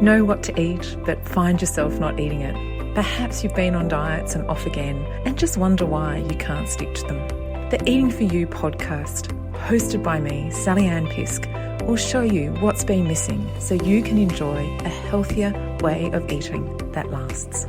Know what to eat, but find yourself not eating it. Perhaps you've been on diets and off again and just wonder why you can't stick to them. The Eating For You podcast, hosted by me, Sally Ann Pisk, will show you what's been missing so you can enjoy a healthier way of eating that lasts.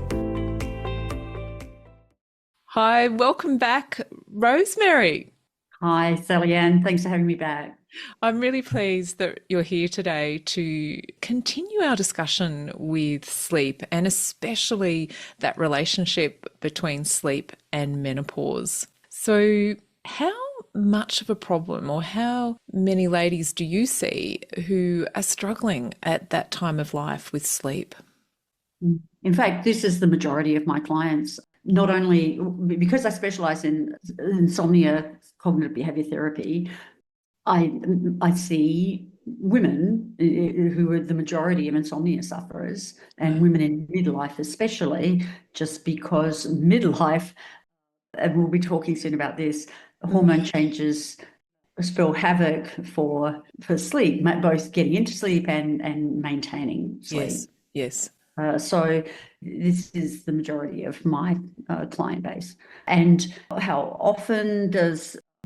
Hi, welcome back, Rosemary. Hi, Sally Ann. Thanks for having me back. I'm really pleased that you're here today to continue our discussion with sleep and especially that relationship between sleep and menopause. So, how much of a problem or how many ladies do you see who are struggling at that time of life with sleep? In fact, this is the majority of my clients, not only because I specialize in insomnia, cognitive behavior therapy. I see women who are the majority of insomnia sufferers and women in midlife especially, just because midlife, and we'll be talking soon about this, hormone changes spell havoc for sleep, both getting into sleep and maintaining sleep. Yes. So this is the majority of my client base. And how often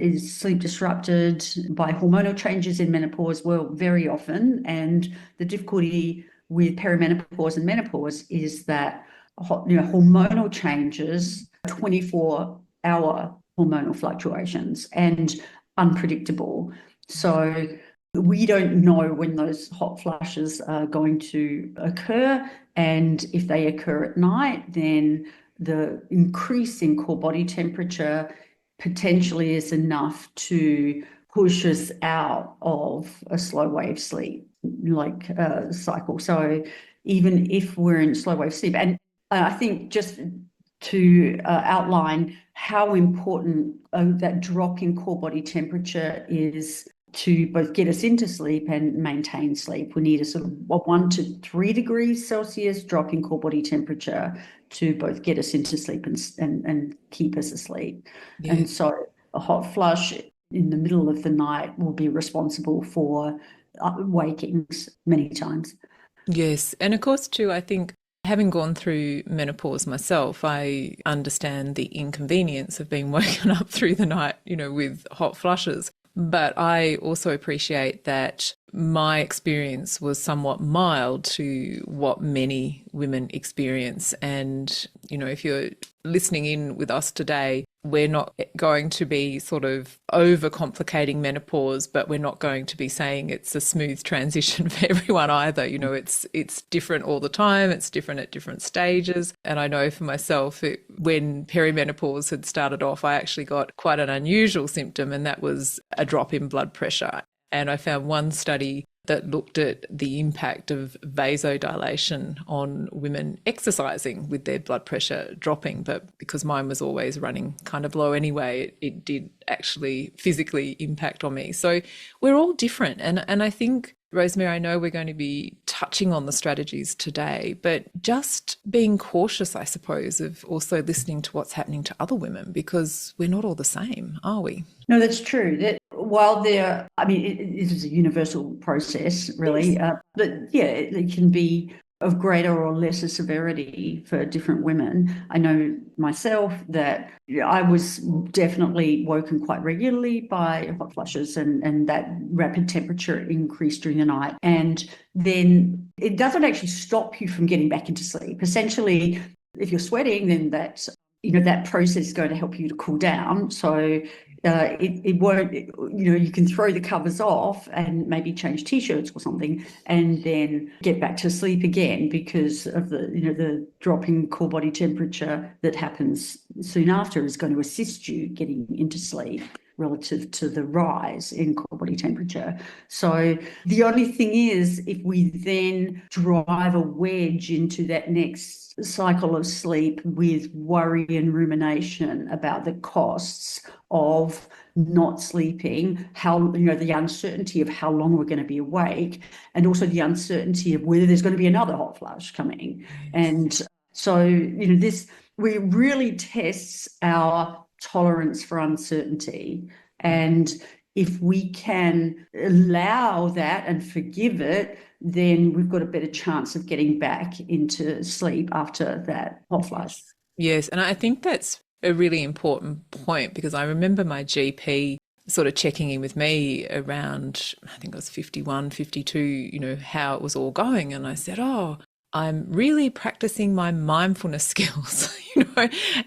is sleep disrupted by hormonal changes in menopause? Well, very often. And the difficulty with perimenopause and menopause is that hormonal changes, 24-hour hormonal fluctuations and unpredictable. So we don't know when those hot flushes are going to occur. And if they occur at night, then the increase in core body temperature potentially is enough to push us out of a slow wave sleep cycle. So even if we're in slow wave sleep, and I think just to outline how important that drop in core body temperature is to both get us into sleep and maintain sleep. We need a sort of 1 to 3 degrees Celsius drop in core body temperature to both get us into sleep and keep us asleep. Yeah. And so a hot flush in the middle of the night will be responsible for wakings many times. Yes. And of course, too, I think having gone through menopause myself, I understand the inconvenience of being woken up through the night, with hot flushes. But I also appreciate that my experience was somewhat mild to what many women experience. And, if you're listening in with us today, we're not going to be sort of overcomplicating menopause, but we're not going to be saying it's a smooth transition for everyone either. It's different all the time. It's different at different stages. And I know for myself, when perimenopause had started off, I actually got quite an unusual symptom, and that was a drop in blood pressure. And I found one study that looked at the impact of vasodilation on women exercising with their blood pressure dropping. But because mine was always running kind of low anyway, it did actually physically impact on me. So we're all different. And I think, Rosemary, I know we're going to be touching on the strategies today, but just being cautious, I suppose, of also listening to what's happening to other women, because we're not all the same, are we? No, that's true. While it is a universal process, really, yes. But yeah, it can be of greater or lesser severity for different women. I know myself that I was definitely woken quite regularly by hot flushes and that rapid temperature increase during the night. And then it doesn't actually stop you from getting back into sleep. Essentially, if you're sweating, then that process is going to help you to cool down. So it won't, you can throw the covers off and maybe change t-shirts or something and then get back to sleep again because of the drop in core body temperature that happens soon after is going to assist you getting into sleep relative to the rise in core body temperature. So the only thing is, if we then drive a wedge into that next cycle of sleep with worry and rumination about the costs of not sleeping, the uncertainty of how long we're going to be awake, and also the uncertainty of whether there's going to be another hot flush coming. Yes. And so, this really tests our tolerance for uncertainty. And if we can allow that and forgive it, then we've got a better chance of getting back into sleep after that hot flush. Yes, and I think that's a really important point because I remember my GP sort of checking in with me around, I think it was 51, 52, how it was all going. And I said, oh, I'm really practicing my mindfulness skills,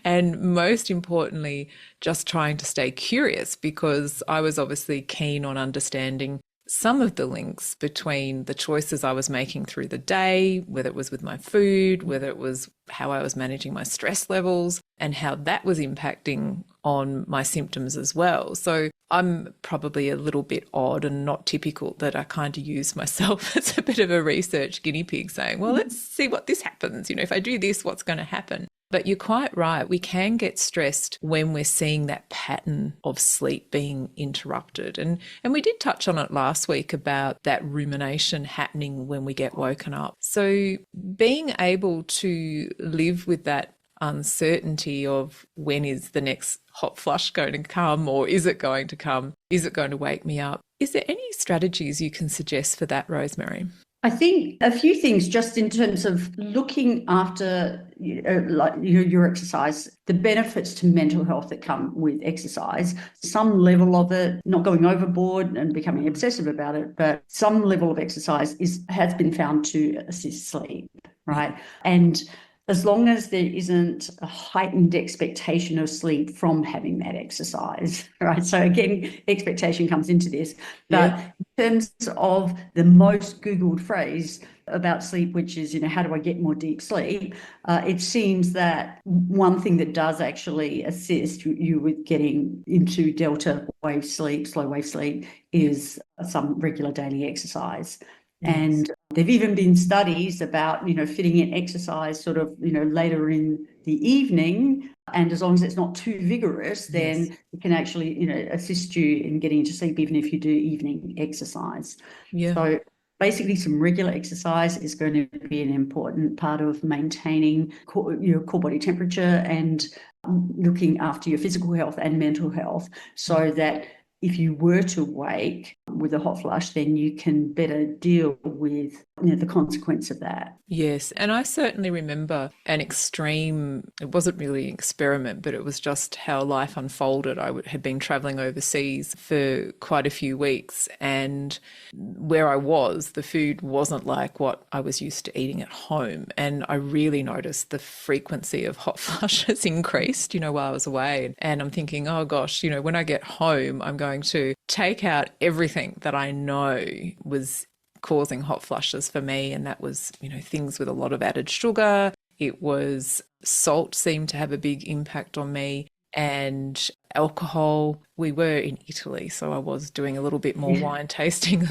and most importantly, just trying to stay curious because I was obviously keen on understanding some of the links between the choices I was making through the day, whether it was with my food, whether it was how I was managing my stress levels, and how that was impacting on my symptoms as well. So I'm probably a little bit odd and not typical that I kind of use myself as a bit of a research guinea pig saying, well, let's see what this happens. If I do this, what's going to happen? But you're quite right. We can get stressed when we're seeing that pattern of sleep being interrupted. And we did touch on it last week about that rumination happening when we get woken up. So being able to live with that uncertainty of when is the next hot flush going to come, or is it going to come? Is it going to wake me up? Is there any strategies you can suggest for that, Rosemary? I think a few things just in terms of looking after your exercise, the benefits to mental health that come with exercise, some level of it, not going overboard and becoming obsessive about it, but some level of exercise has been found to assist sleep, right? And as long as there isn't a heightened expectation of sleep from having that exercise, right? So again, expectation comes into this. But in terms of the most Googled phrase about sleep, which is, how do I get more deep sleep? It seems that one thing that does actually assist you with getting into delta wave sleep, slow wave sleep, is some regular daily exercise. Yes. And there've even been studies about, fitting in exercise sort of, later in the evening. And as long as it's not too vigorous, then it can actually, assist you in getting into sleep, even if you do evening exercise. Yeah. So basically some regular exercise is going to be an important part of maintaining your core body temperature and looking after your physical health and mental health so that if you were to wake with a hot flush, then you can better deal with the consequence of that. Yes, and I certainly remember an extreme, it wasn't really an experiment, but it was just how life unfolded. I had been traveling overseas for quite a few weeks, and where I was, the food wasn't like what I was used to eating at home. And I really noticed the frequency of hot flushes increased, while I was away. And I'm thinking, oh gosh, when I get home, I'm going to take out everything that I know was causing hot flushes for me. And that was, things with a lot of added sugar. It was salt seemed to have a big impact on me, and alcohol. We were in Italy, so I was doing a little bit more wine tasting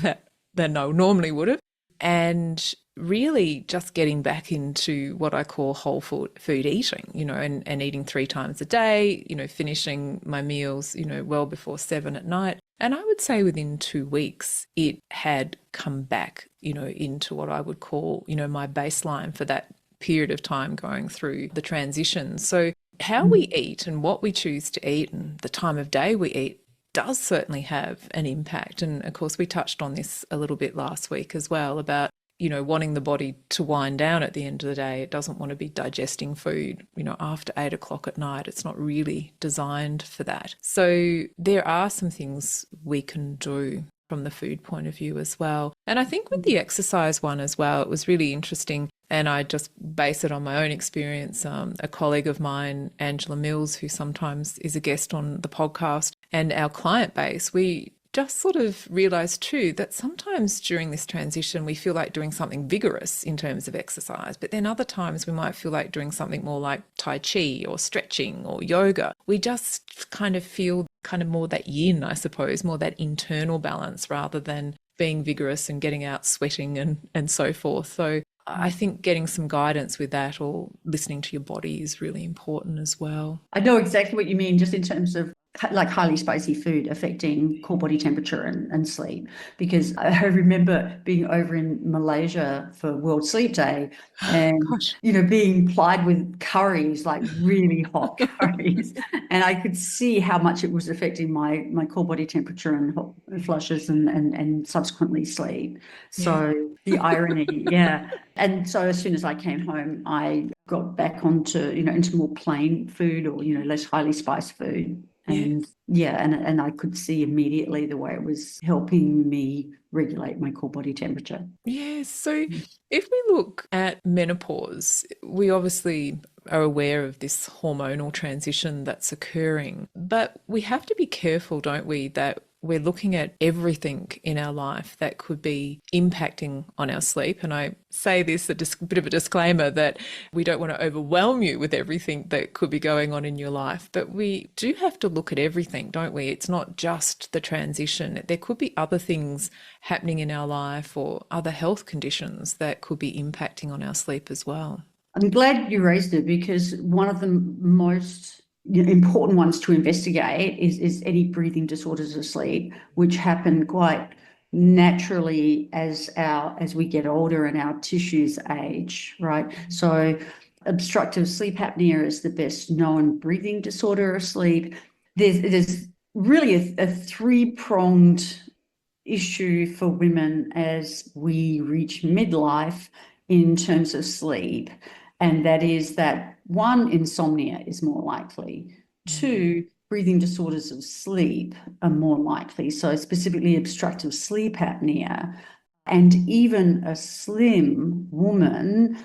than I normally would have. And really just getting back into what I call whole food eating, and eating 3 times a day, finishing my meals, well before 7 at night. And I would say within 2 weeks, it had come back, into what I would call, my baseline for that period of time going through the transition. So how we eat and what we choose to eat and the time of day we eat does certainly have an impact. And of course, we touched on this a little bit last week as well about, wanting the body to wind down at the end of the day. It doesn't want to be digesting food, after 8 o'clock at night. It's not really designed for that. So there are some things we can do from the food point of view as well. And I think with the exercise one as well, it was really interesting. And I just base it on my own experience. A colleague of mine, Angela Mills, who sometimes is a guest on the podcast, and our client base, we just sort of realised too that sometimes during this transition we feel like doing something vigorous in terms of exercise, but then other times we might feel like doing something more like Tai Chi or stretching or yoga. We just kind of feel kind of more that yin, I suppose, more that internal balance rather than being vigorous and getting out sweating and so forth. So I think getting some guidance with that or listening to your body is really important as well. I know exactly what you mean, just in terms of like highly spicy food affecting core body temperature and sleep. Because I remember being over in Malaysia for World Sleep Day and, Gosh. being plied with curries, like really hot curries. And I could see how much it was affecting my core body temperature and hot flushes and subsequently sleep. Yeah. So the irony, yeah. And so as soon as I came home, I got back onto, into more plain food or, less highly spiced food. Yeah. And yeah, and I could see immediately the way it was helping me regulate my core body temperature. Yeah. So if we look at menopause, we obviously are aware of this hormonal transition that's occurring, but we have to be careful, don't we, that we're looking at everything in our life that could be impacting on our sleep. And I say this, a bit of a disclaimer, that we don't want to overwhelm you with everything that could be going on in your life, but we do have to look at everything, don't we? It's not just the transition. There could be other things happening in our life or other health conditions that could be impacting on our sleep as well. I'm glad you raised it because one of the most important ones to investigate is any breathing disorders of sleep, which happen quite naturally as we get older and our tissues age, right? So obstructive sleep apnea is the best known breathing disorder of sleep. There's really a three-pronged issue for women as we reach midlife in terms of sleep. And that is that one, insomnia is more likely. Two, breathing disorders of sleep are more likely. So, specifically, obstructive sleep apnea. And even a slim woman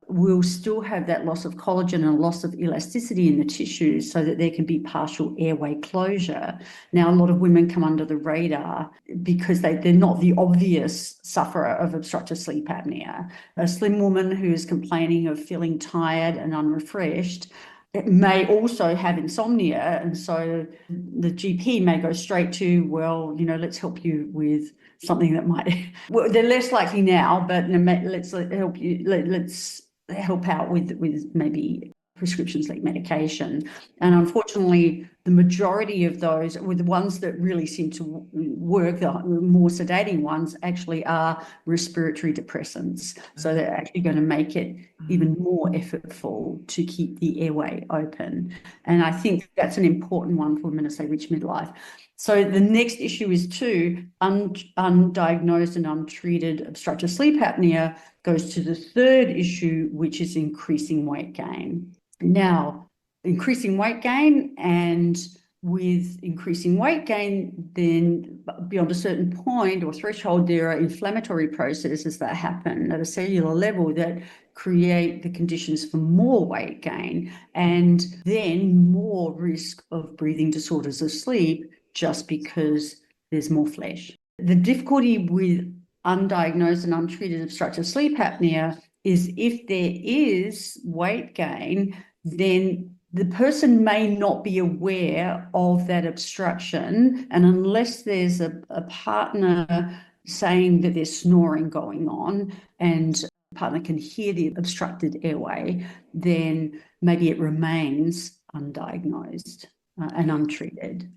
will still have that loss of collagen and loss of elasticity in the tissues so that there can be partial airway closure. Now, a lot of women come under the radar because they're not the obvious sufferer of obstructive sleep apnea. A slim woman who is complaining of feeling tired and unrefreshed, it may also have insomnia. And so the GP may go straight to, well, let's help you with something that might, well, they're less likely now, but let's help you, let's help out with maybe prescription sleep medication. And unfortunately, the majority of those, with the ones that really seem to work, the more sedating ones actually are respiratory depressants. So they're actually going to make it even more effortful to keep the airway open. And I think that's an important one for women as they reach midlife. So the next issue is undiagnosed and untreated obstructive sleep apnea goes to the third issue, which is increasing weight gain. Now, increasing weight gain, and with increasing weight gain, then beyond a certain point or threshold, there are inflammatory processes that happen at a cellular level that create the conditions for more weight gain and then more risk of breathing disorders of sleep just because there's more flesh. The difficulty with undiagnosed and untreated obstructive sleep apnea is if there is weight gain, then the person may not be aware of that obstruction. And unless there's a partner saying that there's snoring going on and the partner can hear the obstructed airway, then maybe it remains undiagnosed and untreated.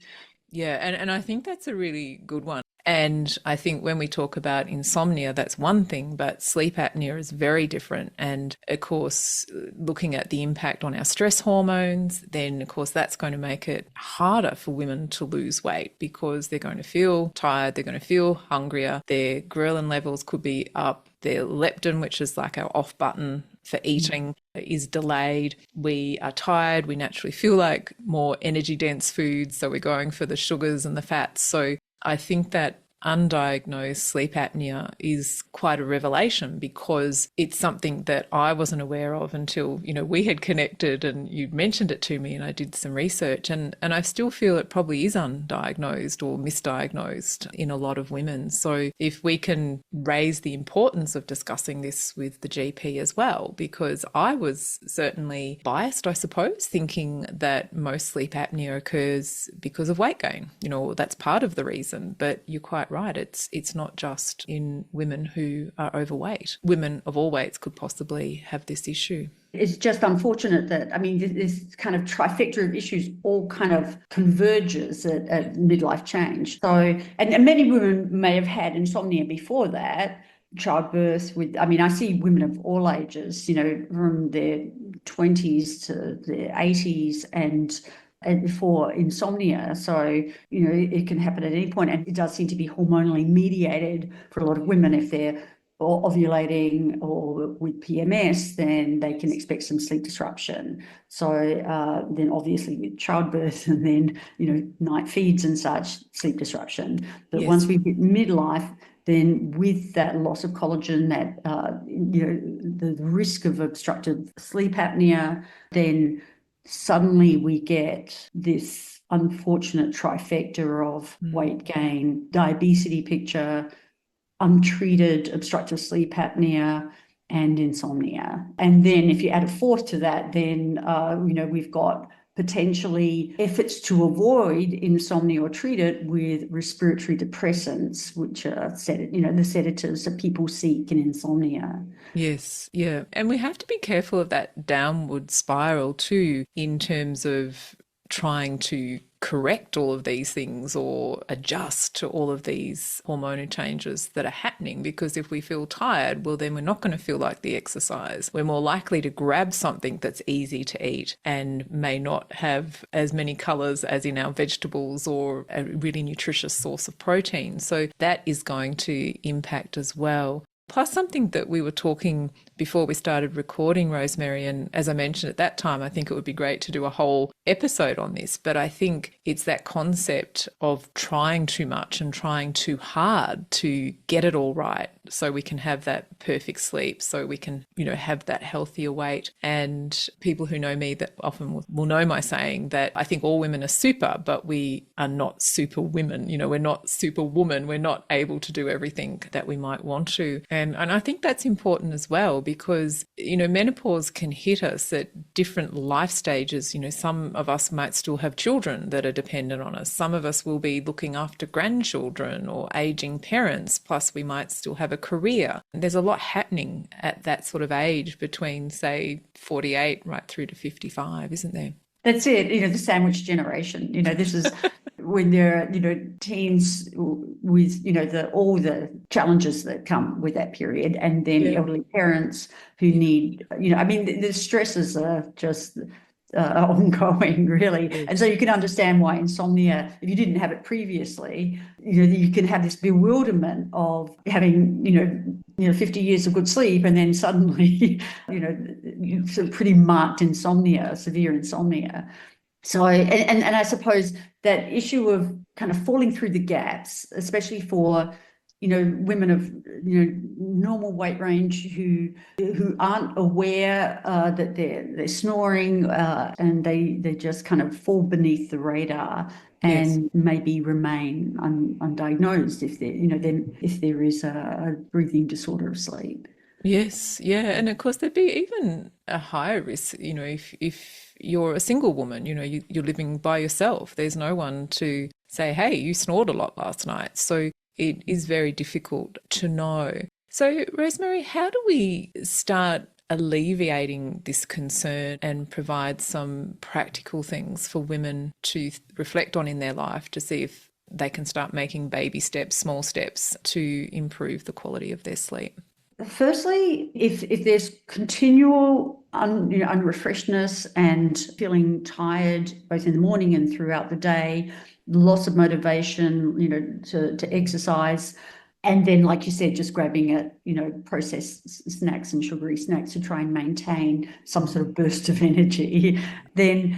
Yeah, and I think that's a really good one. And I think when we talk about insomnia, that's one thing, but sleep apnea is very different. And of course, looking at the impact on our stress hormones, then of course that's going to make it harder for women to lose weight because they're going to feel tired, they're going to feel hungrier, their ghrelin levels could be up, their leptin, which is like our off button for eating, is delayed. We are tired. We naturally feel like more energy dense foods. So we're going for the sugars and the fats. So I think that undiagnosed sleep apnea is quite a revelation because it's something that I wasn't aware of until, we had connected and you mentioned it to me and I did some research and I still feel it probably is undiagnosed or misdiagnosed in a lot of women. So if we can raise the importance of discussing this with the GP as well, because I was certainly biased, I suppose, thinking that most sleep apnea occurs because of weight gain, that's part of the reason, but you're quite right. It's not just in women who are overweight. Women of all weights could possibly have this issue. It's just unfortunate that, I mean, this kind of trifecta of issues all kind of converges at midlife change. So, and many women may have had insomnia before that, childbirth with, I mean, I see women of all ages, from their 20s to their 80s and for insomnia. So, it can happen at any point, and it does seem to be hormonally mediated for a lot of women. If they're or ovulating or with PMS, then they can expect some sleep disruption. So then obviously with childbirth and then, night feeds and such, sleep disruption. But Yes. once we hit midlife, then with that loss of collagen, that, the risk of obstructive sleep apnea, then suddenly we get this unfortunate trifecta of weight gain, diabetes picture, untreated obstructive sleep apnea, and insomnia. And then if you add a fourth to that, then, we've got potentially efforts to avoid insomnia or treat it with respiratory depressants, which are the sedatives that people seek in insomnia. Yes, yeah. And we have to be careful of that downward spiral too, in terms of trying to correct all of these things or adjust to all of these hormonal changes that are happening. Because if we feel tired, well, then we're not going to feel like the exercise. We're more likely to grab something that's easy to eat and may not have as many colors as in our vegetables or a really nutritious source of protein. So that is going to impact as well. Plus, something that we were talking before we started recording, Rosemary, and as I mentioned at that time, I think it would be great to do a whole episode on this, but I think it's that concept of trying too much and trying too hard to get it all right so we can have that perfect sleep, so we can, have that healthier weight. And people who know me that often will know my saying that I think all women are super, but we are not super women. We're not super woman. We're not able to do everything that we might want to. And I think that's important as well, because, menopause can hit us at different life stages. Some of us might still have children that are dependent on us. Some of us will be looking after grandchildren or aging parents, plus we might still have a career. There's a lot happening at that sort of age between, say, 48 right through to 55, isn't there? That's it, the sandwich generation. This is when they're, teens with, all the challenges that come with that period, and then elderly parents who need, the stresses are just ongoing, really. Yes. And so you can understand why insomnia, if you didn't have it previously, you can have this bewilderment of having, 50 years of good sleep, and then suddenly, some pretty marked insomnia, severe insomnia. So, and I suppose that issue of kind of falling through the gaps, especially for, women of, normal weight range who aren't aware that they're snoring, and they just kind of fall beneath the radar and maybe remain undiagnosed if then if there is a breathing disorder of sleep. Yes, yeah. And of course, there'd be even a higher risk, if you're a single woman, you're living by yourself. There's no one to say, hey, you snored a lot last night. So it is very difficult to know. So, Rosemary, how do we start alleviating this concern and provide some practical things for women to reflect on in their life to see if they can start making baby steps, small steps to improve the quality of their sleep? Firstly, if there's continual unrefreshedness and feeling tired both in the morning and throughout the day, loss of motivation, to exercise, and then, like you said, just grabbing at, processed snacks and sugary snacks to try and maintain some sort of burst of energy, then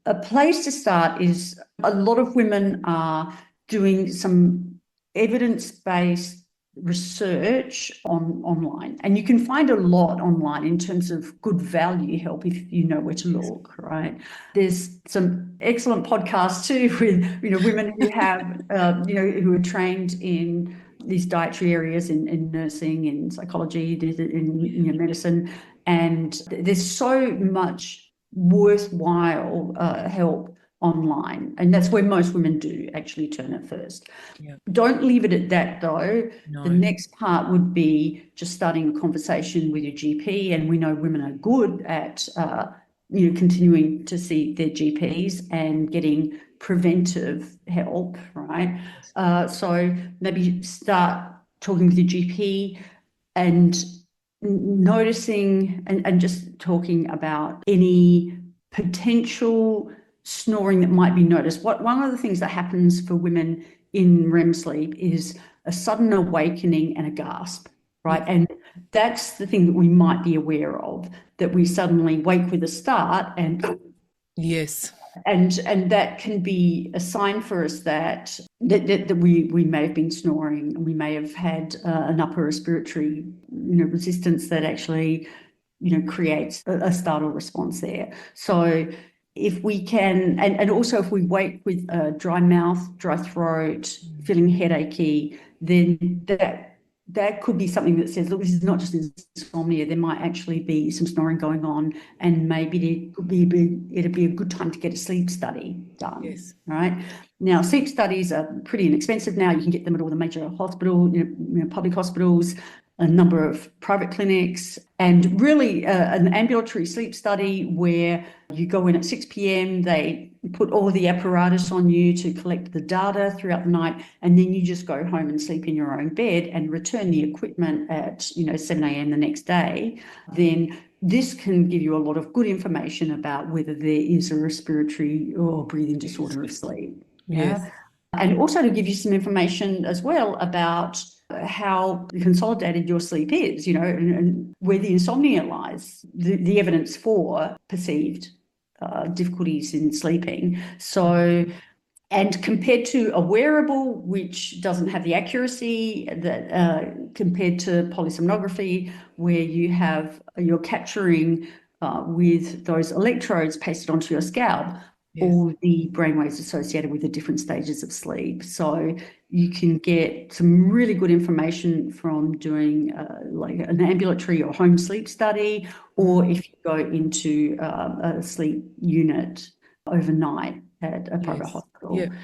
a place to start is a lot of women are doing some evidence-based research online, and you can find a lot online in terms of good value help if you know where to look. Right, there's some excellent podcasts too with women who have who are trained in these dietary areas, in nursing, in psychology, in medicine, and there's so much worthwhile help online. And that's where most women do actually turn it first. Yeah. Don't leave it at that though. The No. next part would be just starting a conversation with your GP. And we know women are good at, continuing to see their GPs and getting preventive help, right? So maybe start talking with your GP and noticing and just talking about any potential snoring that might be noticed. One of the things that happens for women in REM sleep is a sudden awakening and a gasp, right? Yeah. And that's the thing that we might be aware of, that we suddenly wake with a start Yes. and that can be a sign for us that we may have been snoring, and we may have had an upper respiratory resistance that actually creates a startle response there. So if we can, and also if we wake with a dry mouth, dry throat, feeling headachy, then that could be something that says, look, this is not just insomnia. There might actually be some snoring going on, and maybe it'd be a good time to get a sleep study done. Yes. Right now, sleep studies are pretty inexpensive now. You can get them at all the major hospitals, public hospitals, a number of private clinics, and really an ambulatory sleep study where you go in at 6 p.m. They put all the apparatus on you to collect the data throughout the night, and then you just go home and sleep in your own bed and return the equipment at 7 a.m. the next day. Then this can give you a lot of good information about whether there is a respiratory or breathing disorder of sleep. Yes. Yeah. And also to give you some information as well about how consolidated your sleep is, and where the insomnia lies, the evidence for perceived difficulties in sleeping. So, and compared to a wearable, which doesn't have the accuracy that compared to polysomnography, where you're capturing with those electrodes pasted onto your scalp, Yes. all the brainwaves associated with the different stages of sleep. So you can get some really good information from doing like an ambulatory or home sleep study, or if you go into a sleep unit overnight at a private Yes. Yeah. hospital.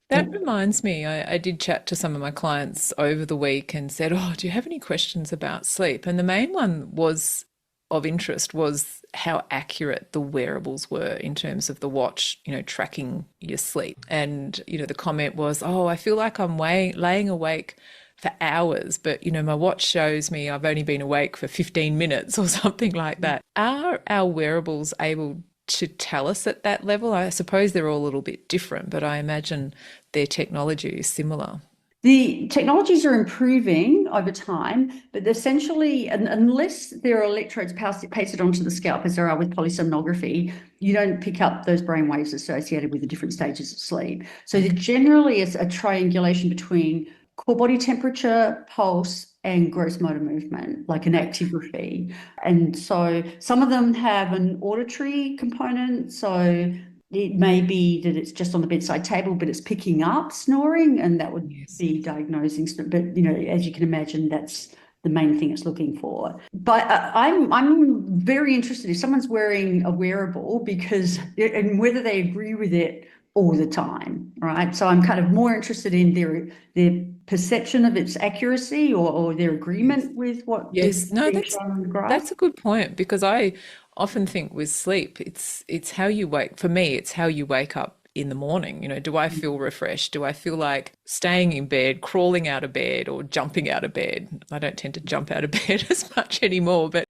That reminds me, I did chat to some of my clients over the week and said, oh, do you have any questions about sleep? And the main one was of interest was how accurate the wearables were in terms of the watch, tracking your sleep. And, the comment was, oh, I feel like I'm laying awake for hours, but, my watch shows me I've only been awake for 15 minutes or something like that. Are our wearables able to tell us at that level? I suppose they're all a little bit different, but I imagine their technology is similar. The technologies are improving over time, but essentially, unless there are electrodes pasted onto the scalp, as there are with polysomnography, you don't pick up those brain waves associated with the different stages of sleep. So there generally is a triangulation between core body temperature, pulse, and gross motor movement, like an actigraphy. And so some of them have an auditory component. So it may be that it's just on the bedside table, but it's picking up snoring, and that would Yes. be diagnosing. But as you can imagine, that's the main thing it's looking for. But I'm very interested if someone's wearing a wearable and whether they agree with it all the time, right? So I'm kind of more interested in their perception of its accuracy or their Yes. agreement with what Yes. is No, being shown on the graph. that's a good point because I often think with sleep, it's how you wake. For me, it's how you wake up in the morning. Do I feel refreshed? Do I feel like staying in bed, crawling out of bed, or jumping out of bed? I don't tend to jump out of bed as much anymore, but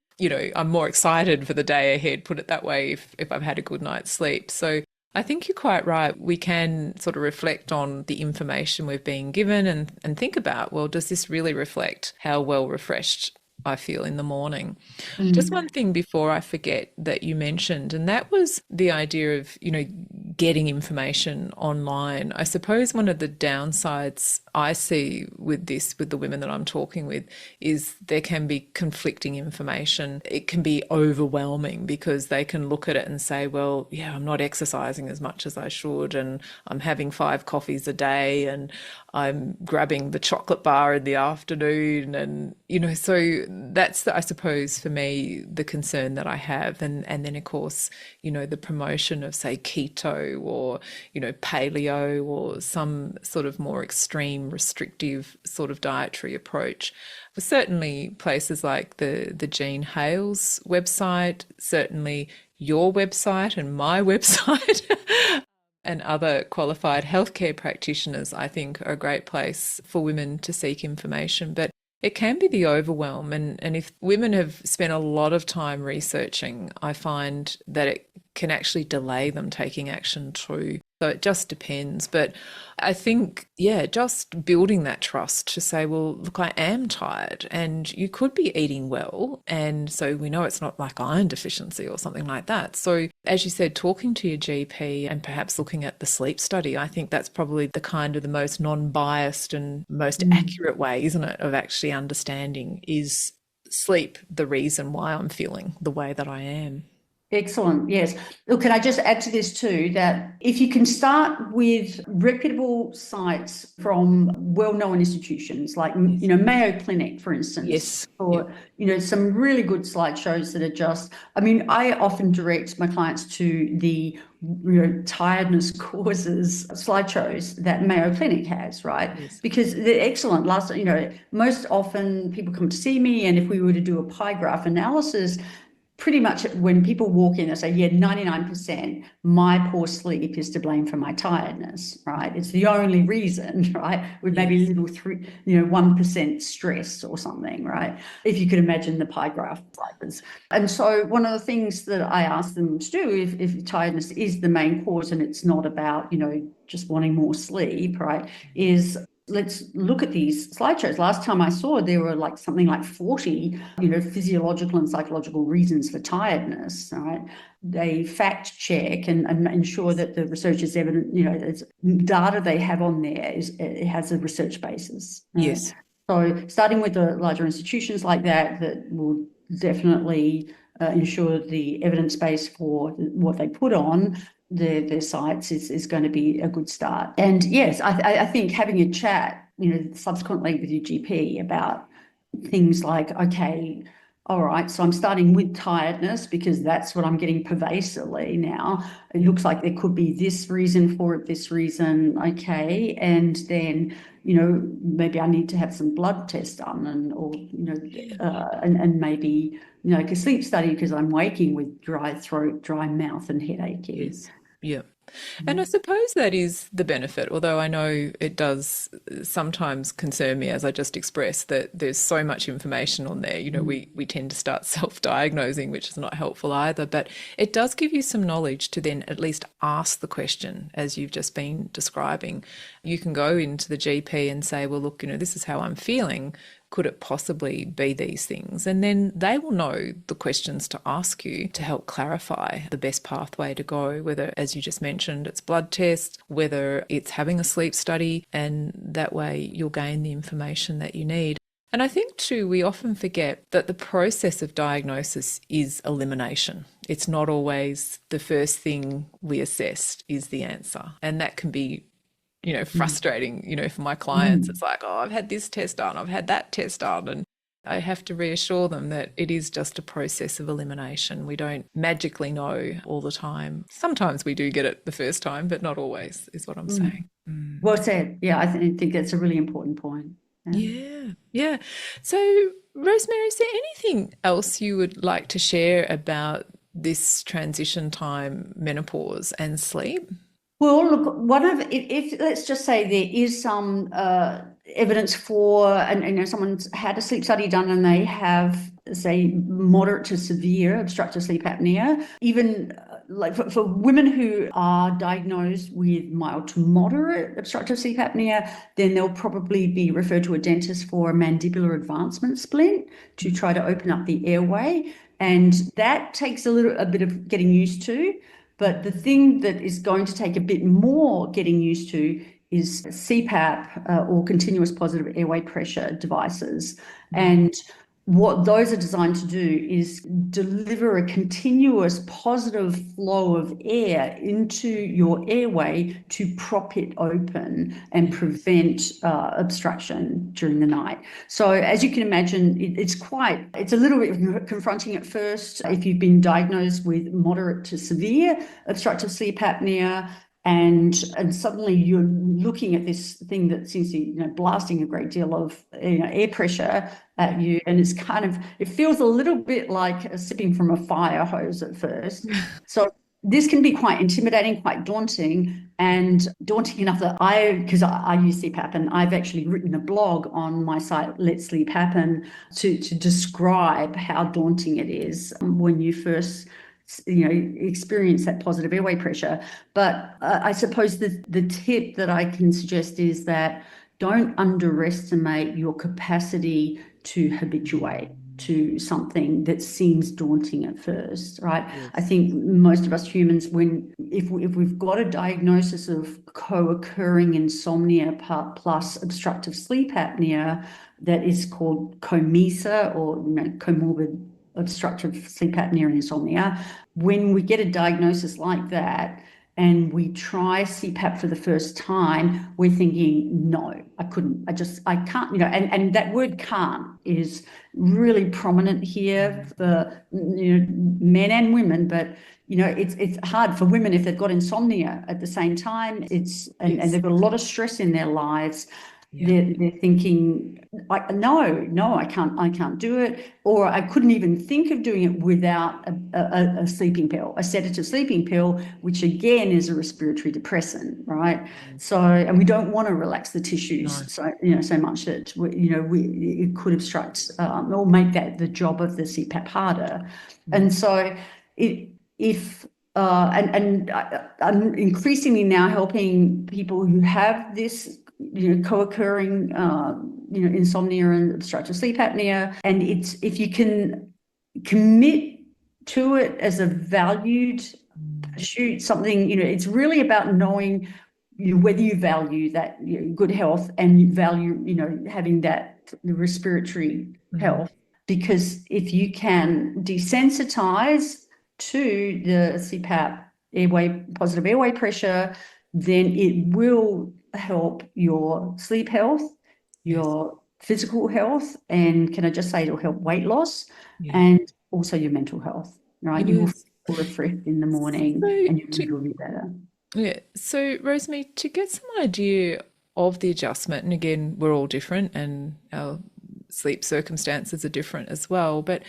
I'm more excited for the day ahead, put it that way, if I've had a good night's sleep. So I think you're quite right. We can sort of reflect on the information we've been given and think about, well, does this really reflect how well refreshed I feel in the morning? Just one thing before I forget that you mentioned, and that was the idea of, getting information online. I suppose one of the downsides I see with the women that I'm talking with, is there can be conflicting information. It can be overwhelming because they can look at it and say, well, yeah, I'm not exercising as much as I should, and I'm having 5 coffees a day, and I'm grabbing the chocolate bar in the afternoon. And, so that's, I suppose, for me, the concern that I have. And then, of course, the promotion of, say, keto keto or, paleo or some sort of more extreme restrictive sort of dietary approach. Certainly places like the Jean Hales website, certainly your website and my website and other qualified healthcare practitioners, I think, are a great place for women to seek information. But it can be the overwhelm. And if women have spent a lot of time researching, I find that it can actually delay them taking action too. So it just depends. But I think, yeah, just building that trust to say, well, look, I am tired and you could be eating well. And so we know it's not like iron deficiency or something like that. So as you said, talking to your GP and perhaps looking at the sleep study, I think that's probably the most non-biased and most accurate way, isn't it, of actually understanding, is sleep the reason why I'm feeling the way that I am? Excellent. Yes. Look, can I just add to this too, that if you can start with reputable sites from well-known institutions like, Mayo Clinic, for instance, Yes. Yep. or, some really good slideshows that are just, I mean, I often direct my clients to the, tiredness causes slideshows that Mayo Clinic has, right? Yes. Because they're excellent. Most often people come to see me, and if we were to do a pie graph analysis, pretty much when people walk in, they say, yeah, 99% my poor sleep is to blame for my tiredness, right? It's the only reason, right? With maybe Yes. little 1% stress or something, right? If you could imagine the pie graph slides. And so one of the things that I ask them to do, if tiredness is the main cause and it's not about, just wanting more sleep, right, is let's look at these slideshows. Last time I saw, there were something like 40, physiological and psychological reasons for tiredness. Right? They fact check and ensure that the research is evident. It's data they have on there it has a research basis. Yes. So starting with the larger institutions like that will definitely ensure the evidence base for what they put on their sites is going to be a good start. And yes, I think having a chat, subsequently with your GP about things like, okay, all right, so I'm starting with tiredness because that's what I'm getting pervasively now. It looks like there could be this reason for it, this reason, okay, and then maybe I need to have some blood tests done, and maybe like a sleep study because I'm waking with dry throat, dry mouth, and headachy. Yes. Yeah. And I suppose that is the benefit, although I know it does sometimes concern me, as I just expressed, that there's so much information on there. We tend to start self-diagnosing, which is not helpful either, but it does give you some knowledge to then at least ask the question, as you've just been describing. You can go into the GP and say, well, look, this is how I'm feeling. Could it possibly be these things? And then they will know the questions to ask you to help clarify the best pathway to go, whether, as you just mentioned, it's blood tests, whether it's having a sleep study, and that way you'll gain the information that you need. And I think too, we often forget that the process of diagnosis is elimination. It's not always the first thing we assessed is the answer. And that can be frustrating, for my clients. It's like, oh, I've had this test done, I've had that test done. And I have to reassure them that it is just a process of elimination. We don't magically know all the time. Sometimes we do get it the first time, but not always, is what I'm saying. Well said. Yeah, I think that's a really important point. Yeah, yeah. So, Rosemary, is there anything else you would like to share about this transition time, menopause, and sleep? Well, look, if let's just say there is some evidence for, and someone's had a sleep study done and they have, say, moderate to severe obstructive sleep apnea, even like for women who are diagnosed with mild to moderate obstructive sleep apnea, then they'll probably be referred to a dentist for a mandibular advancement splint to try to open up the airway. And that takes a bit of getting used to. But the thing that is going to take a bit more getting used to is CPAP or continuous positive airway pressure devices. And what those are designed to do is deliver a continuous positive flow of air into your airway to prop it open and prevent obstruction during the night. So as you can imagine, it's a little bit confronting at first if you've been diagnosed with moderate to severe obstructive sleep apnea. And suddenly you're looking at this thing that seems to be, blasting a great deal of, air pressure at you, and it feels a little bit like sipping from a fire hose at first. So this can be quite intimidating, quite daunting, and daunting enough that because I use CPAP, and I've actually written a blog on my site, Let Sleep Happen, to describe how daunting it is when you first experience that positive airway pressure. But I suppose the tip that I can suggest is that don't underestimate your capacity to habituate to something that seems daunting at first, right? Yes. I think most of us humans, if we've got a diagnosis of co-occurring insomnia plus obstructive sleep apnea that is called COMISA, or comorbid obstructive sleep apnea and insomnia, when we get a diagnosis like that and we try CPAP for the first time, we're thinking, no, I can't, and that word can't is really prominent here for men and women, but it's hard for women if they've got insomnia at the same time. And they've got a lot of stress in their lives. Yeah. They're thinking, no, I can't do it, or I couldn't even think of doing it without a sleeping pill, a sedative sleeping pill, which again is a respiratory depressant, right? So, and we don't want to relax the tissues so much that it could obstruct or make that the job of the CPAP harder. And so I'm increasingly now helping people who have this co-occurring insomnia and obstructive sleep apnea, and if you can commit to it as a valued pursuit, something, it's really about knowing whether you value that good health and you value having that respiratory health, because if you can desensitize to the CPAP positive airway pressure, then it will help your sleep health, your physical health, and can I just say it'll help weight loss and also your mental health, right? You will feel refreshed in the morning and your mood will be better. Yeah. So, Rosemary, to get some idea of the adjustment, and again, we're all different and our sleep circumstances are different as well, but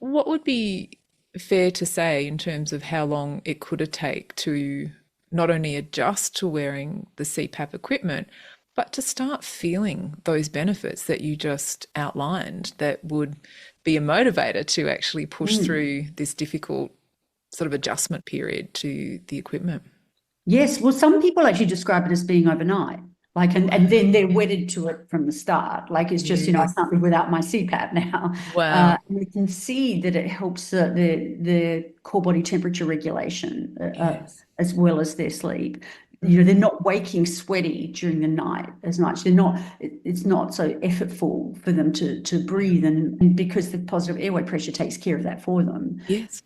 what would be fair to say in terms of how long it could take to not only adjust to wearing the CPAP equipment, but to start feeling those benefits that you just outlined that would be a motivator to actually push through this difficult sort of adjustment period to the equipment? Yes, well, some people actually describe it as being overnight. And then they're wedded to it from the start. It's just, I can't live without my CPAP now. Wow. And we can see that it helps the core body temperature regulation as well as their sleep. They're not waking sweaty during the night as much. It's not so effortful for them to breathe, and because the positive airway pressure takes care of that for them. Yes.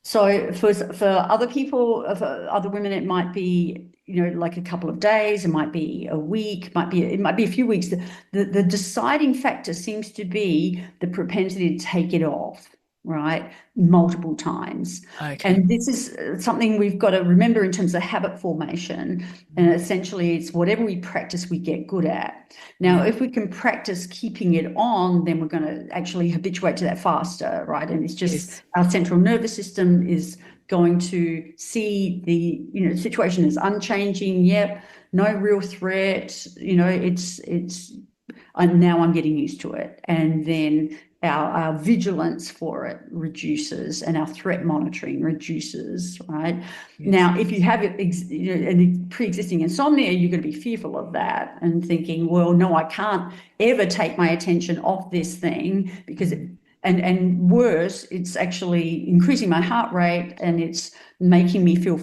So for other people, for other women, it might be like a couple of days, it might be a week, it might be a few weeks. The deciding factor seems to be the propensity to take it off, right, multiple times. Okay. And this is something we've got to remember in terms of habit formation. And essentially, it's whatever we practice, we get good at. Now, if we can practice keeping it on, then we're going to actually habituate to that faster, right? And it's just our central nervous system is going to see the situation as unchanging. Yep, no real threat. Now I'm getting used to it, and then our vigilance for it reduces and our threat monitoring reduces, right? Now, if you have any pre-existing insomnia, you're going to be fearful of that and thinking, well, no, I can't ever take my attention off this thing because and worse, it's actually increasing my heart rate and it's making me feel,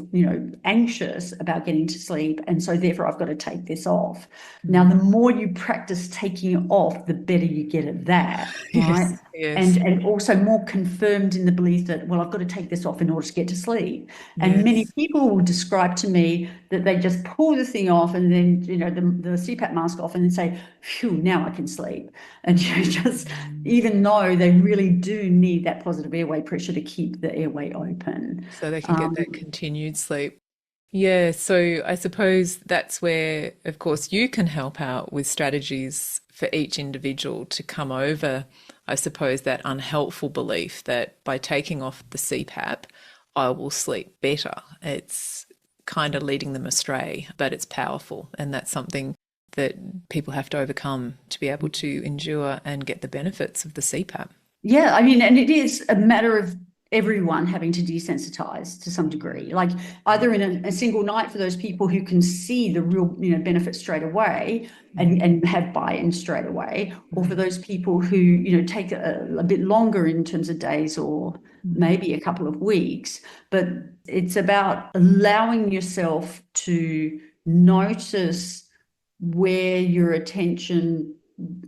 anxious about getting to sleep. And so therefore I've got to take this off. Now, the more you practice taking it off, the better you get at that, right? Yes, yes, And also more confirmed in the belief that, well, I've got to take this off in order to get to sleep. And many yes. people will describe to me that they just pull the thing off and then, the CPAP mask off and then say, phew, now I can sleep. And just, even though they really do need that positive airway pressure to keep the airway open. So they can get that continued sleep. Yeah, so I suppose that's where, of course, you can help out with strategies for each individual to come over, I suppose, that unhelpful belief that by taking off the CPAP, I will sleep better. It's kind of leading them astray, but it's powerful. And that's something that people have to overcome to be able to endure and get the benefits of the CPAP. Yeah, I mean, and it is a matter of everyone having to desensitize to some degree, like either in a single night for those people who can see the real, benefit straight away and have buy-in straight away, or for those people who, take a bit longer in terms of days or maybe a couple of weeks. But it's about allowing yourself to notice where your attention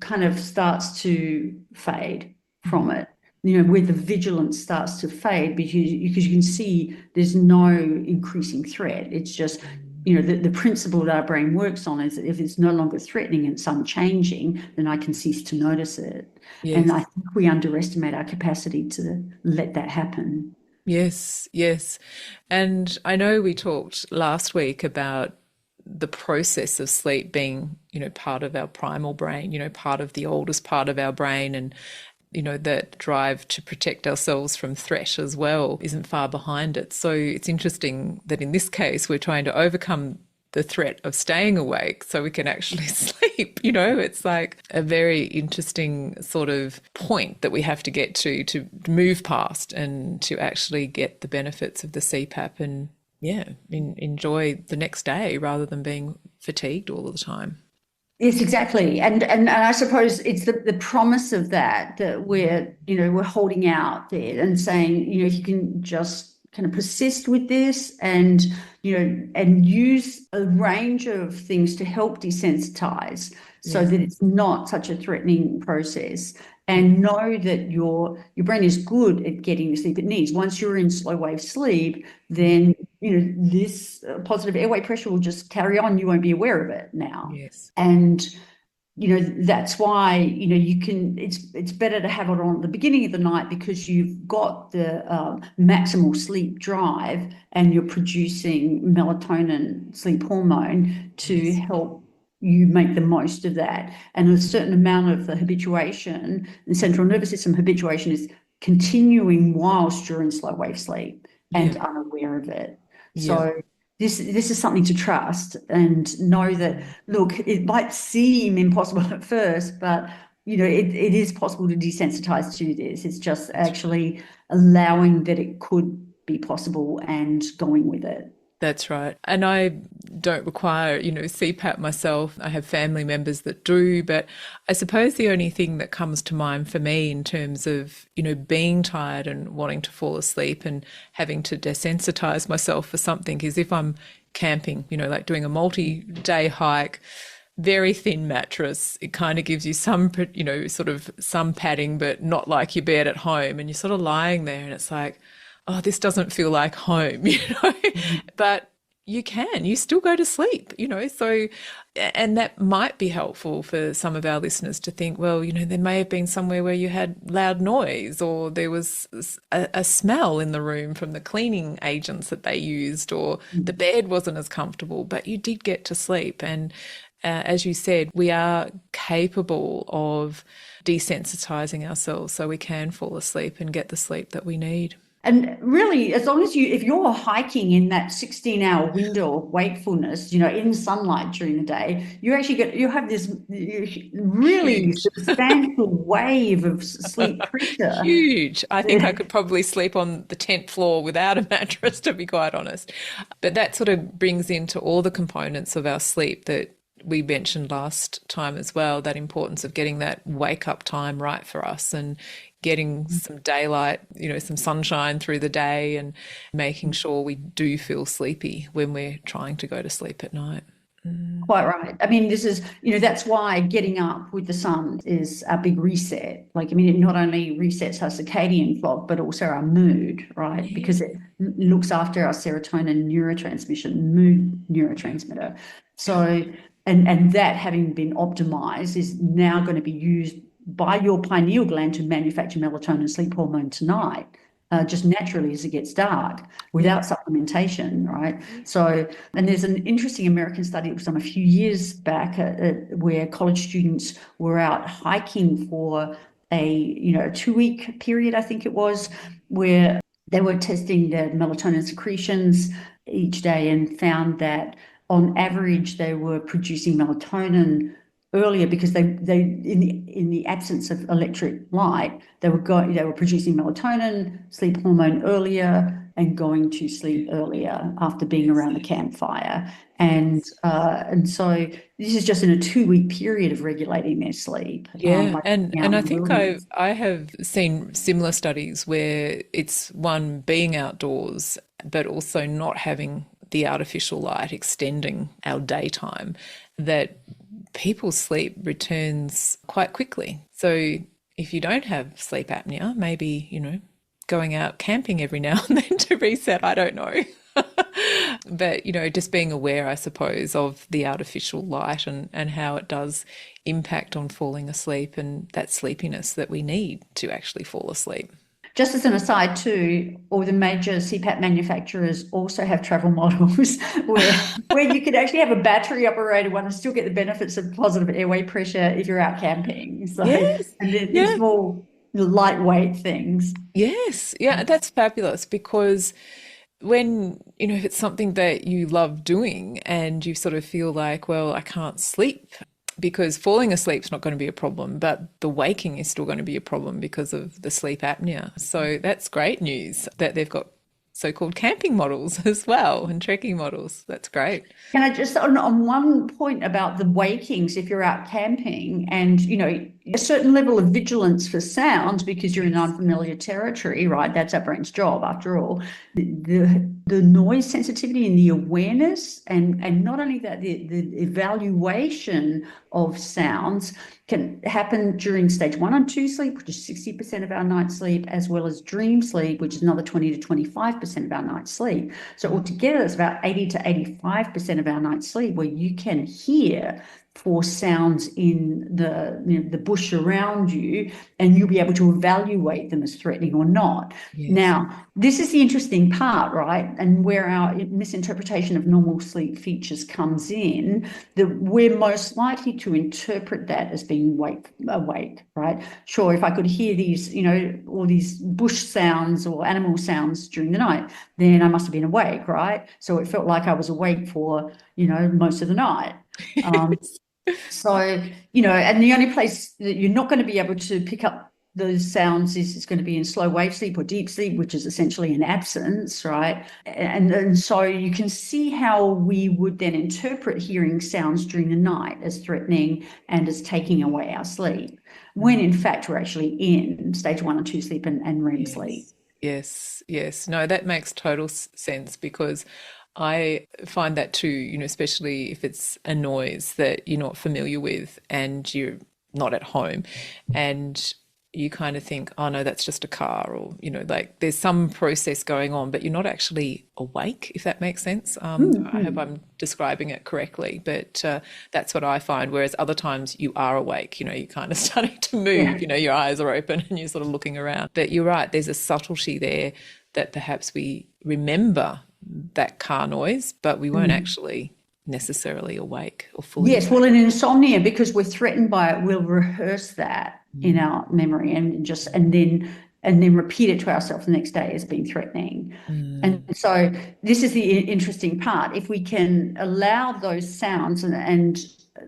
kind of starts to fade from it, where the vigilance starts to fade because you can see there's no increasing threat. It's just, the principle that our brain works on is that if it's no longer threatening and it's unchanging, then I can cease to notice it. And Yes. I think we underestimate our capacity to let that happen. Yes, yes. And I know we talked last week about the process of sleep being, part of our primal brain, part of the oldest part of our brain, and that drive to protect ourselves from threat as well isn't far behind it. So it's interesting that in this case, we're trying to overcome the threat of staying awake so we can actually sleep. It's like a very interesting sort of point that we have to get to move past and to actually get the benefits of the CPAP and, yeah, enjoy the next day rather than being fatigued all the time. Yes, exactly. And I suppose it's the promise of that we're holding out there and saying, you can just kind of persist with this and, and use a range of things to help desensitize so Yes. that it's not such a threatening process. Yeah. And know that your brain is good at getting the sleep it needs. Once you're in slow wave sleep, then this positive airway pressure will just carry on. You won't be aware of it now. Yes. And that's why you can, it's better to have it on at the beginning of the night because you've got the maximal sleep drive and you're producing melatonin, sleep hormone, to Yes. help you make the most of that. And a certain amount of the habituation, the central nervous system habituation, is continuing whilst you're in slow wave sleep Yeah. and unaware of it. Yeah. So this is something to trust and know that, look, it might seem impossible at first, but it is possible to desensitize to this. It's just actually allowing that it could be possible and going with it. That's right. And I don't require, CPAP myself. I have family members that do, but I suppose the only thing that comes to mind for me in terms of, being tired and wanting to fall asleep and having to desensitize myself for something is if I'm camping, like doing a multi-day hike, very thin mattress. It kind of gives you some, sort of some padding, but not like your bed at home. And you're sort of lying there and it's like, oh, this doesn't feel like home, but you still go to sleep, so, and that might be helpful for some of our listeners to think, well, there may have been somewhere where you had loud noise or there was a smell in the room from the cleaning agents that they used, or the bed wasn't as comfortable, but you did get to sleep. And as you said, we are capable of desensitizing ourselves so we can fall asleep and get the sleep that we need. And really, as long as if you're hiking in that 16-hour window of wakefulness, in sunlight during the day, you have this really Huge. substantial wave of sleep pressure. Huge. I think I could probably sleep on the 10th floor without a mattress, to be quite honest. But that sort of brings into all the components of our sleep that we mentioned last time as well, that importance of getting that wake up time right for us and getting some daylight, some sunshine through the day and making sure we do feel sleepy when we're trying to go to sleep at night. Quite right. I mean, this is, that's why getting up with the sun is a big reset. Like, I mean, it not only resets our circadian clock, but also our mood, right? Yeah. Because it looks after our serotonin neurotransmission, mood neurotransmitter. So, and that having been optimized is now going to be used by your pineal gland to manufacture melatonin sleep hormone tonight. Just naturally as it gets dark Yeah. without supplementation, right? So, and there's an interesting American study that was done a few years back where college students were out hiking for a 2-week period, I think it was, where they were testing the melatonin secretions each day and found that on average they were producing melatonin earlier because they in the absence of electric light they were producing melatonin sleep hormone earlier and going to sleep earlier after being around the campfire and so this is just in a 2-week period of regulating their sleep Yeah, by and being out and in I the think wilderness. I have seen similar studies where it's one being outdoors, but also not having the artificial light extending our daytime, that people's sleep returns quite quickly. So if you don't have sleep apnea, maybe, going out camping every now and then to reset, I don't know. But, just being aware, I suppose, of the artificial light and how it does impact on falling asleep and that sleepiness that we need to actually fall asleep. Just as an aside, too, all the major CPAP manufacturers also have travel models where you could actually have a battery operated one and still get the benefits of positive airway pressure if you're out camping. So, Yes. and then Yeah. it's more lightweight things. Yes. Yeah. That's fabulous because when, if it's something that you love doing and you sort of feel like, well, I can't sleep because falling asleep's not going to be a problem, but the waking is still going to be a problem because of the sleep apnea. So that's great news that they've got so-called camping models as well and trekking models. That's great. Can I just on one point about the wakings, if you're out camping and a certain level of vigilance for sound because you're in Yes. unfamiliar territory, right? That's our brain's job after all. The noise sensitivity and the awareness and not only that, the evaluation of sounds can happen during stage 1 and 2 sleep, which is 60% of our night's sleep, as well as dream sleep, which is another 20 to 25% of our night's sleep. So altogether, it's about 80 to 85% of our night's sleep where you can hear for sounds in the bush around you, and you'll be able to evaluate them as threatening or not. Yes. Now, this is the interesting part, right? And where our misinterpretation of normal sleep features comes in, that we're most likely to interpret that as being awake, right? Sure, if I could hear these, all these bush sounds or animal sounds during the night, then I must have been awake, right? So it felt like I was awake for, most of the night. So, and the only place that you're not going to be able to pick up those sounds is going to be in slow wave sleep or deep sleep, which is essentially an absence, right? And so you can see how we would then interpret hearing sounds during the night as threatening and as taking away our sleep, when in fact we're actually in stage 1 and 2 sleep and REM sleep. Yes, yes, yes. No, that makes total sense because I find that too, especially if it's a noise that you're not familiar with and you're not at home and you kind of think, oh no, that's just a car or, like there's some process going on, but you're not actually awake, if that makes sense. I hope Mm-hmm. I'm describing it correctly, but that's what I find. Whereas other times you are awake, you're kind of starting to Yeah. move, your eyes are open and you're sort of looking around. But you're right, there's a subtlety there that perhaps we remember that car noise, but we weren't Mm. actually necessarily awake or fully Yes, well, awake. in insomnia, because we're threatened by it, we'll rehearse that in Mm, our memory and then repeat it to ourselves the next day as being threatening. And mm, so this is the interesting part. If we can allow those sounds and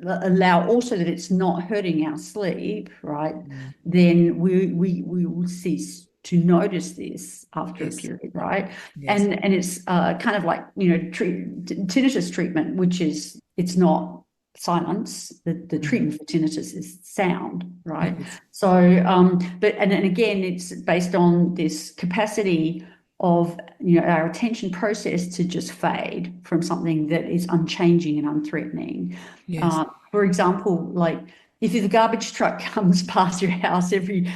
allow also that it's not hurting our sleep, right? mm. Then we will cease to notice this after a Yes, period, right? yes. And it's kind of like tinnitus treatment, which is it's not. silence. The treatment for tinnitus is sound, right? Yes. So, and again, it's based on this capacity of our attention process to just fade from something that is unchanging and unthreatening. Yes. For example, like if the garbage truck comes past your house every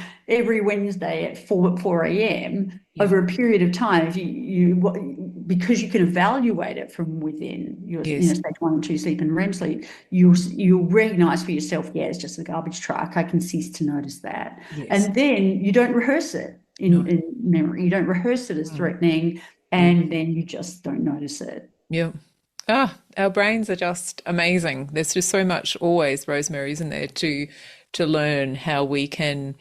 Wednesday at 4 a.m. Yeah. over a period of time, if you because you can evaluate it from within your Yes. stage 1 and 2 sleep and REM sleep, you'll recognize for yourself, yeah, it's just a garbage truck. I can cease to notice that. Yes. And then you don't rehearse it in memory. You don't rehearse it as threatening, and then you just don't notice it. Yeah. Our brains are just amazing. There's just so much always, Rosemary, isn't there, to learn how we can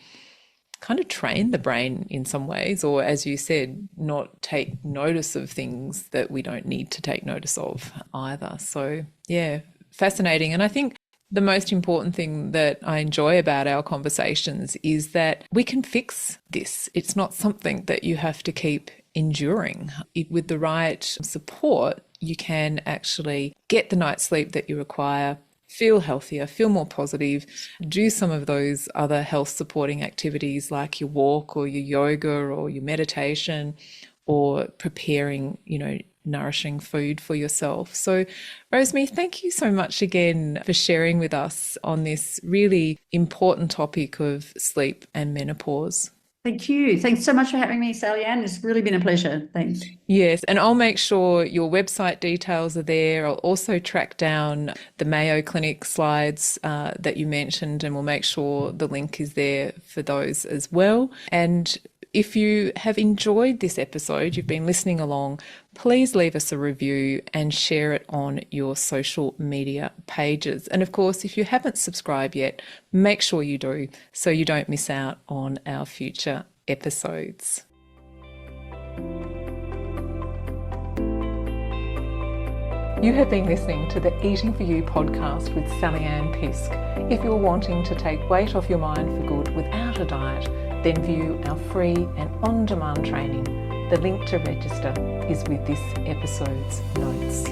kind of train the brain in some ways, or as you said, not take notice of things that we don't need to take notice of either. So yeah, fascinating. And I think the most important thing that I enjoy about our conversations is that we can fix this. It's not something that you have to keep enduring. With the right support, you can actually get the night's sleep that you require, feel healthier, feel more positive, do some of those other health supporting activities like your walk or your yoga or your meditation, or preparing, nourishing food for yourself. So, Rosemary, thank you so much again for sharing with us on this really important topic of sleep and menopause. Thank you. Thanks so much for having me, Sally-Ann. It's really been a pleasure. Thanks. Yes, and I'll make sure your website details are there. I'll also track down the Mayo Clinic slides that you mentioned, and we'll make sure the link is there for those as well. And if you have enjoyed this episode, you've been listening along, please leave us a review and share it on your social media pages. And of course, if you haven't subscribed yet, make sure you do so you don't miss out on our future episodes. You have been listening to the Eating For You podcast with Sally-Ann Pisk. If you're wanting to take weight off your mind for good without a diet, then view our free and on-demand training. The link to register is with this episode's notes.